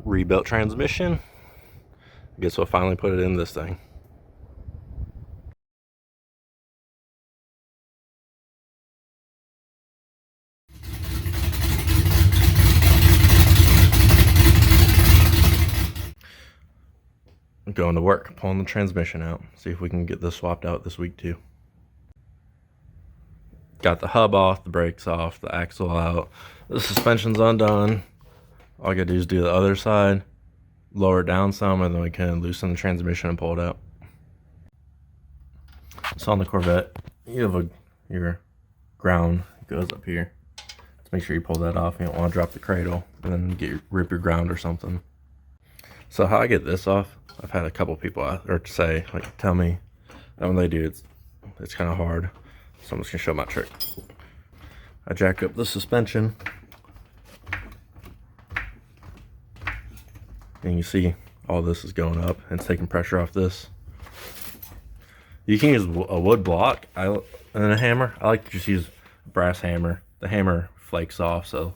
rebuilt transmission. I guess we'll finally put it in this thing. I'm going to work, pulling the transmission out. See if we can get this swapped out this week too. Got the hub off, the brakes off, the axle out, the suspension's undone. All I gotta do is do the other side, lower it down some, and then we can loosen the transmission and pull it out. So on the Corvette, you have your ground goes up here. Let's make sure you pull that off. You don't want to drop the cradle and then rip your ground or something. So how I get this off, I've had a couple people tell me that when they do it's kind of hard. So I'm just gonna show my trick. I jack up the suspension, and you see all this is going up and it's taking pressure off this. You can use a wood block and a hammer. I like to just use a brass hammer. The hammer flakes off, so.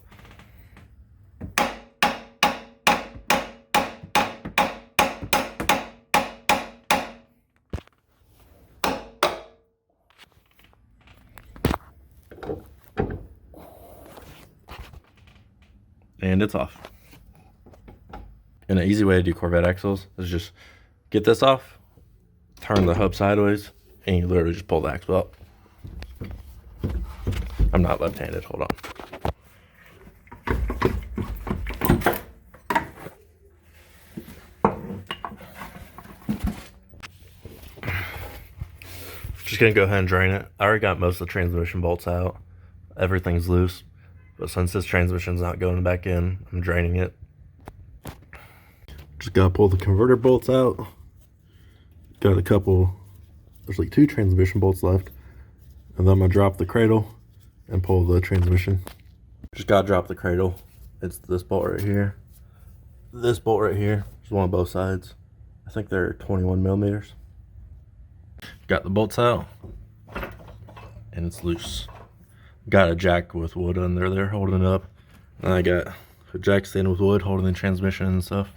And it's off. And an easy way to do Corvette axles is just get this off, turn the hub sideways, and you literally just pull the axle up. I'm not left-handed, hold on. Just gonna go ahead and drain it. I already got most of the transmission bolts out. Everything's loose. But since this transmission's not going back in, I'm draining it. Just gotta pull the converter bolts out. Got a couple, there's like 2 transmission bolts left. And then I'm gonna drop the cradle and pull the transmission. Just gotta drop the cradle. It's this bolt right here. This bolt right here. There's one on both sides. I think they're 21 millimeters. Got the bolts out. And it's loose. Got a jack with wood under there holding it up. And I got a jack stand with wood holding the transmission and stuff.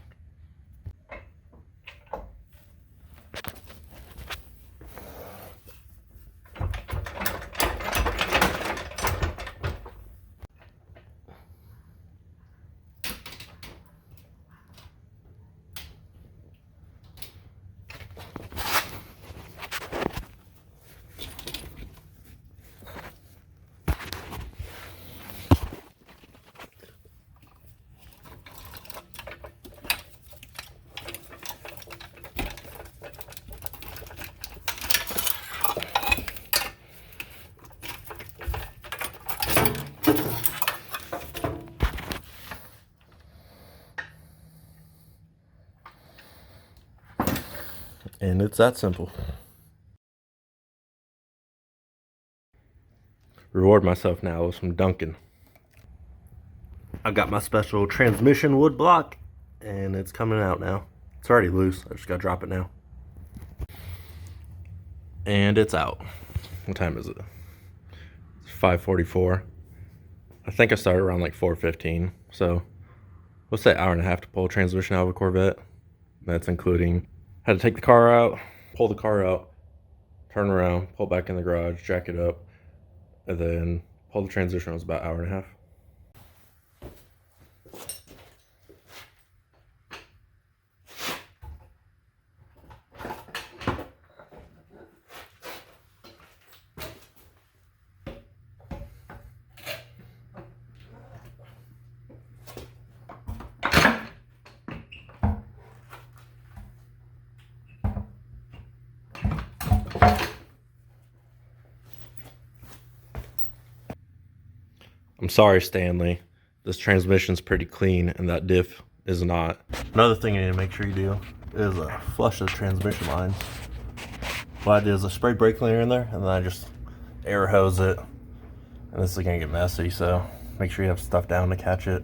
And it's that simple. Reward myself now with some dunking. I got my special transmission wood block and it's coming out now. It's already loose, I just gotta drop it now. And it's out. What time is it? It's 5:44. I think I started around like 4:15. So let's say 1.5 hours to pull a transmission out of a Corvette. That's including, had to take the car out, pull the car out, turn around, pull back in the garage, jack it up, and then pull the transmission. It was about 1.5 hours. I'm sorry, Stanley. This transmission's pretty clean and that diff is not. Another thing you need to make sure you do is flush the transmission lines. What I did is I sprayed brake cleaner in there and then I just air hose it. And this is gonna get messy, so make sure you have stuff down to catch it.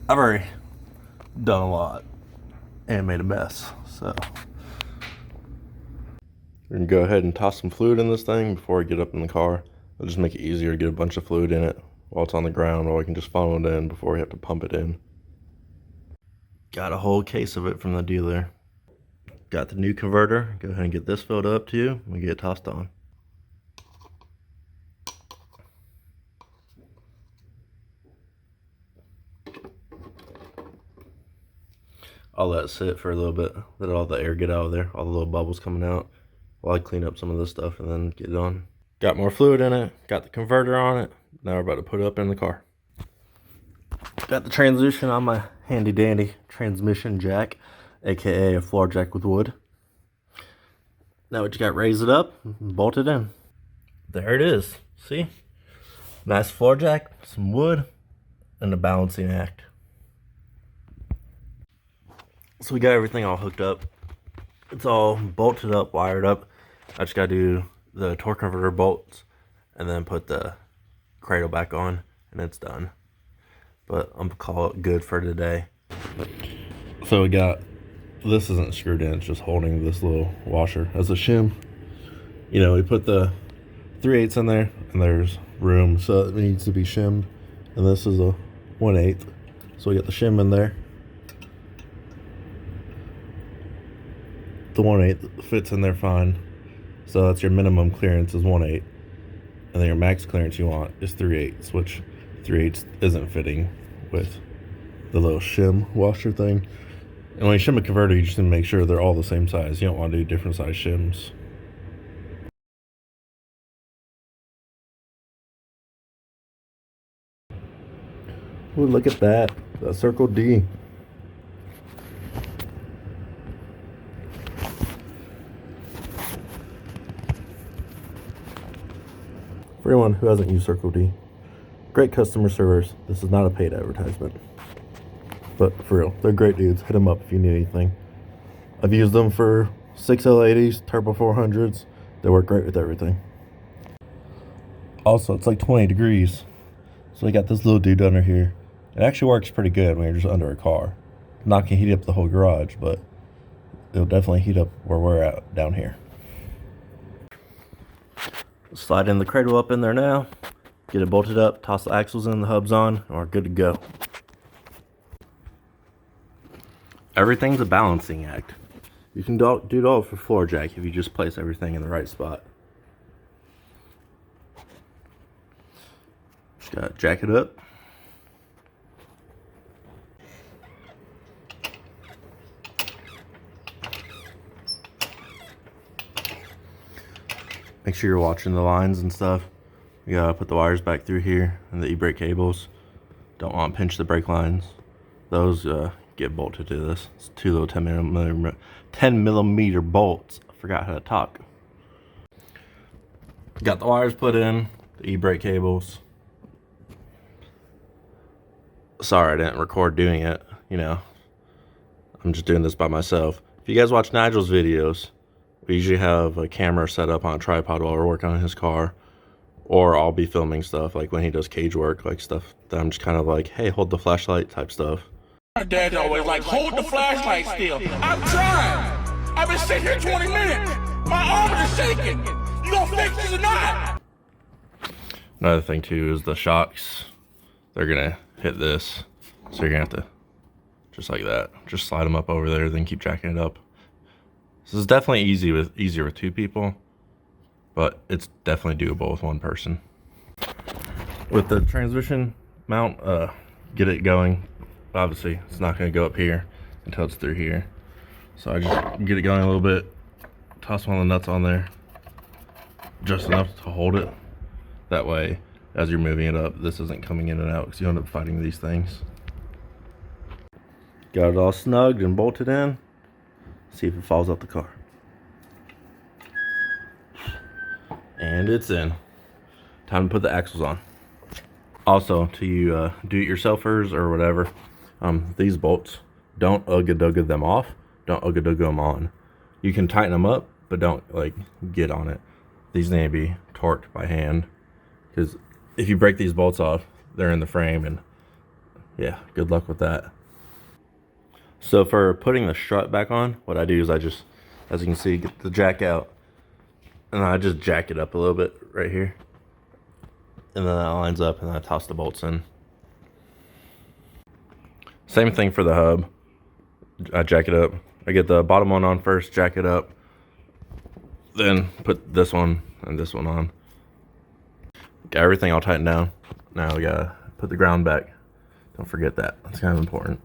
I've already done a lot and made a mess, so we're gonna go ahead and toss some fluid in this thing before I get up in the car. It'll just make it easier to get a bunch of fluid in it while it's on the ground, or I can just funnel it in before we have to pump it in. Got a whole case of it from the dealer. Got the new converter. Go ahead and get this filled up too. We get it tossed on. I'll let it sit for a little bit, let all the air get out of there, all the little bubbles coming out, while I clean up some of this stuff and then get it on. Got more fluid in it, got the converter on it. Now we're about to put it up in the car. Got the transmission on my handy dandy transmission jack, aka a floor jack with wood. Now what you got, raise it up and bolt it in. There it is. See? Nice floor jack, some wood, and a balancing act. So we got everything all hooked up. It's all bolted up, wired up. I just gotta do the torque converter bolts and then put the cradle back on and it's done. But I'm gonna call it good for today. So we got, this isn't screwed in, it's just holding this little washer as a shim. You know, we put the 3/8 in there and there's room, so it needs to be shimmed. And this is a 1/8. So we got the shim in there. The 1/8 fits in there fine. So that's your minimum clearance is 1/8. And then your max clearance you want is 3/8, which 3/8 isn't fitting with the little shim washer thing. And when you shim a converter, you just need to make sure they're all the same size. You don't want to do different size shims. Ooh, look at that. That Circle D. For anyone who hasn't used Circle D, great customer service. This is not a paid advertisement. But for real, they're great dudes. Hit them up if you need anything. I've used them for 6L80s, Turbo 400s. They work great with everything. Also, it's like 20 degrees. So I got this little dude under here. It actually works pretty good when you're just under a car. Not gonna heat up the whole garage, but it'll definitely heat up where we're at down here. Slide in the cradle up in there now. Get it bolted up, toss the axles in, the hubs on, and we're good to go. Everything's a balancing act. You can do it all for floor jack if you just place everything in the right spot. Just gotta jack it up. Make sure you're watching the lines and stuff. You gotta put the wires back through here and the e-brake cables. Don't want to pinch the brake lines. Those get bolted to this. It's two little 10 millimeter bolts. I forgot how to talk. Got the wires put in, the e-brake cables. Sorry I didn't record doing it, you know. I'm just doing this by myself. If you guys watch Nigel's videos, we usually have a camera set up on a tripod while we're working on his car. Or I'll be filming stuff like when he does cage work, like stuff that I'm just kind of like, hey, hold the flashlight type stuff. My dad's always like, hold the flashlight still. I'm trying. I've been sitting here 20 minutes. My arms are shaking. You gonna fix this or not? Another thing too is the shocks. They're gonna hit this. So you're gonna have to, just like that, just slide them up over there, then keep jacking it up. This is definitely easier with two people, but it's definitely doable with one person. With the transmission mount, get it going. Obviously, it's not going to go up here until it's through here. So I just get it going a little bit, toss one of the nuts on there, just enough to hold it. That way, as you're moving it up, this isn't coming in and out because you end up fighting these things. Got it all snugged and bolted in. See if it falls off the car. And it's in. Time to put the axles on. Also, to you do-it-yourselfers or whatever, these bolts, don't ugga-dugga them off. Don't ugga-dugga them on. You can tighten them up, but don't like get on it. These need to be torqued by hand, because if you break these bolts off, they're in the frame and yeah, good luck with that. So for putting the strut back on, what I do is I just, as you can see, get the jack out, and I just jack it up a little bit right here. And then that lines up, and then I toss the bolts in. Same thing for the hub. I jack it up. I get the bottom one on first, jack it up, then put this one and this one on. Got everything all tightened down. Now we gotta put the ground back. Don't forget that. That's kind of important.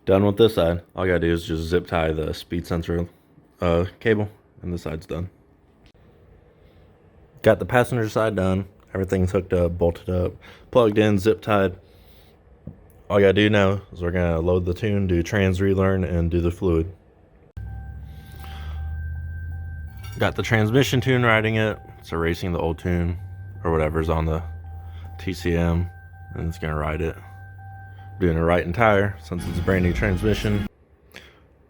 Done with this side. All I gotta do is just zip tie the speed sensor cable, and this side's done. Got the passenger side done. Everything's hooked up, bolted up, plugged in, zip tied. All I gotta do now is we're gonna load the tune, do trans relearn, and do the fluid. Got the transmission tune riding it. It's erasing the old tune or whatever's on the TCM, and it's gonna ride it. Doing it right entire since it's a brand new transmission.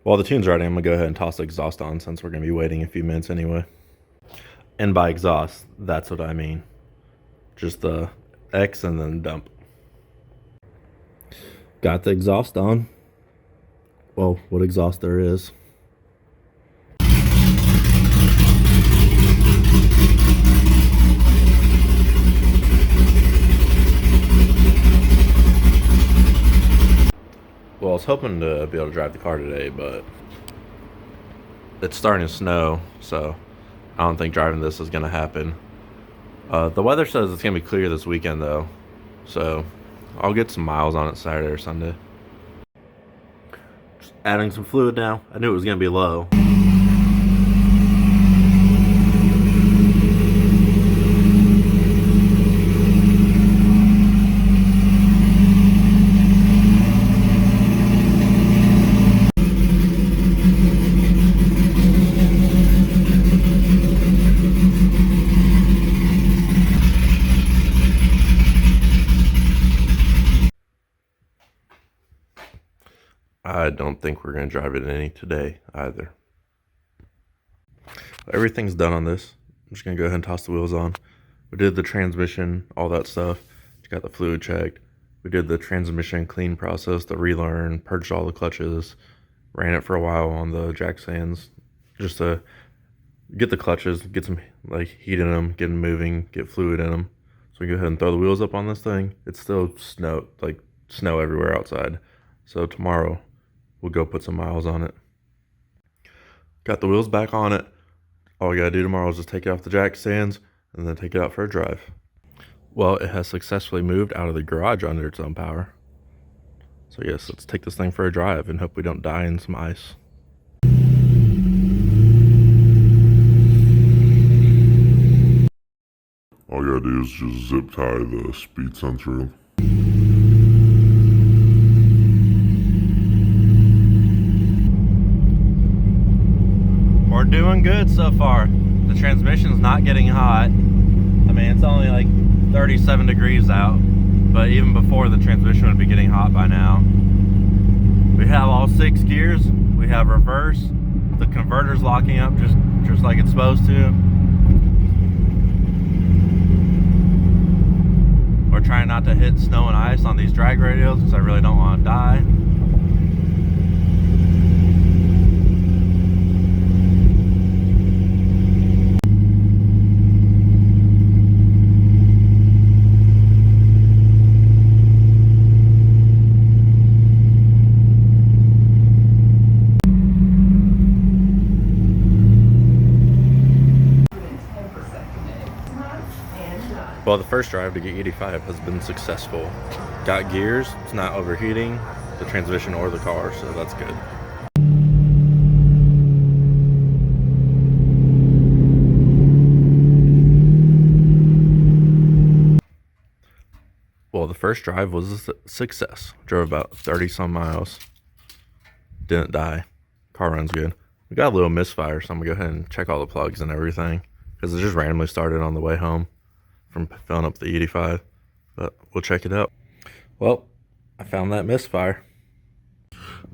While the tune's riding, I'm gonna go ahead and toss the exhaust on since we're gonna be waiting a few minutes anyway. And by exhaust, that's what I mean. Just the X and then dump. Got the exhaust on. Well, what exhaust there is. Well, I was hoping to be able to drive the car today, but it's starting to snow, so I don't think driving this is going to happen. The weather says it's going to be clear this weekend, though, so I'll get some miles on it Saturday or Sunday. Just adding some fluid now. I knew it was going to be low. I don't think we're going to drive it any today either. Everything's done on this. I'm just going to go ahead and toss the wheels on. We did the transmission, all that stuff. Just got the fluid checked. We did the transmission clean process, the relearn, purged all the clutches. Ran it for a while on the jack stands just to get the clutches, get some like heat in them, get them moving, get fluid in them. So we go ahead and throw the wheels up on this thing. It's still snow everywhere outside. So tomorrow we'll go put some miles on it. Got the wheels back on it. All we gotta do tomorrow is just take it off the jack stands and then take it out for a drive. Well, it has successfully moved out of the garage under its own power. So yes, let's take this thing for a drive and hope we don't die in some ice. All you gotta do is just zip tie the speed sensor. We're doing good so far. The transmission's not getting hot. I mean, it's only like 37 degrees out, but even before the transmission would be getting hot by now. We have all 6 gears. We have reverse. The converter's locking up just like it's supposed to. We're trying not to hit snow and ice on these drag radials because I really don't want to die. Well, the first drive to get 85 has been successful. Got gears, it's not overheating the transmission or the car, so that's good. Well, the first drive was a success. Drove about 30 some miles. Didn't die. Car runs good. We got a little misfire, so I'm gonna go ahead and check all the plugs and everything because it just randomly started on the way home from filling up the 85, but we'll check it out. Well, I found that misfire.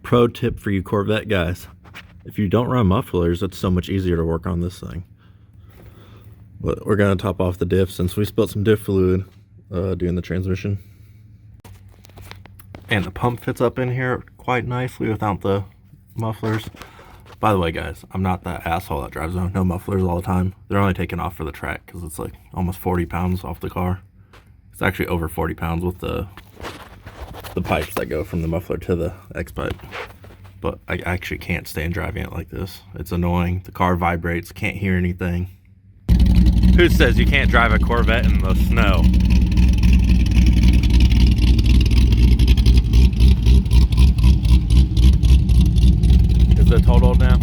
Pro tip for you Corvette guys. If you don't run mufflers, it's so much easier to work on this thing. But we're gonna top off the diff since we spilled some diff fluid doing the transmission. And the pump fits up in here quite nicely without the mufflers. By the way guys, I'm not that asshole that drives no mufflers all the time. They're only taken off for the track because it's like almost 40 pounds off the car. It's actually over 40 pounds with the pipes that go from the muffler to the X pipe. But I actually can't stand driving it like this. It's annoying. The car vibrates, can't hear anything. Who says you can't drive a Corvette in the snow? Is it totaled now?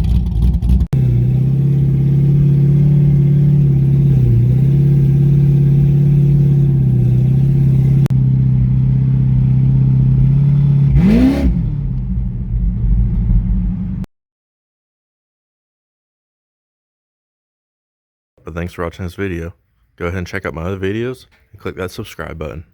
But thanks for watching this video. Go ahead and check out my other videos and click that subscribe button.